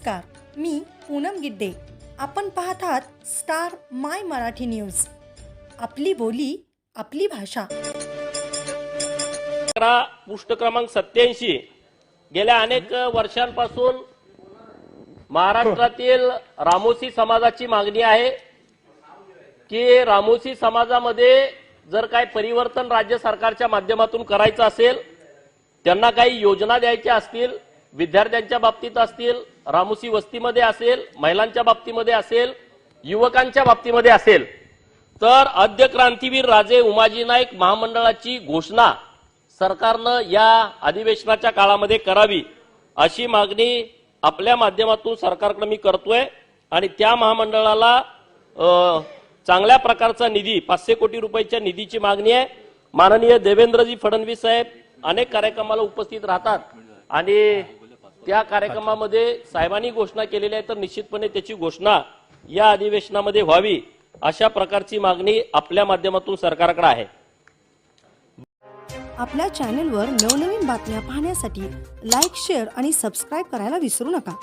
नमस्कार, मी पूनम गिड्डे. आपण पाहत आहात स्टार माय मराठी न्यूज. आपली बोली, आपली भाषा. पृष्ठ क्रमांक 87 गेल्या अनेक वर्षांपासून महाराष्ट्रातील रामोसी समाजाची मागणी आहे की रामोसी समाजामध्ये जर काय परिवर्तन राज्य सरकारच्या माध्यमातून करायचं असेल, त्यांना काही योजना द्यायच्या असतील, विद्यार्थ्यांच्या बाबतीत असतील, रामोसी वस्तीमध्ये असेल, महिलांच्या बाबतीमध्ये असेल, युवकांच्या बाबतीमध्ये असेल, तर आद्य क्रांतीवीर राजे उमाजी नाईक महामंडळाची घोषणा सरकारनं या अधिवेशनाच्या काळामध्ये करावी अशी मागणी आपल्या माध्यमातून सरकारकडे मी करतोय. आणि त्या महामंडळाला चांगल्या प्रकारचा निधी 500 कोटी रुपयाच्या निधीची मागणी आहे. माननीय देवेंद्रजी फडणवीस साहेब अनेक कार्यक्रमाला उपस्थित राहतात आणि त्या कार्यक्रमामध्ये साहेबांनी घोषणा केलेली आहे, तर निश्चितपणे त्याची घोषणा या अधिवेशनामध्ये व्हावी अशा प्रकारची मागणी आपल्या माध्यमातून सरकारकडे आहे. आपल्या चॅनलवर नवनवीन बातम्या पाहण्यासाठी लाईक, शेअर आणि सबस्क्राईब करायला विसरू नका.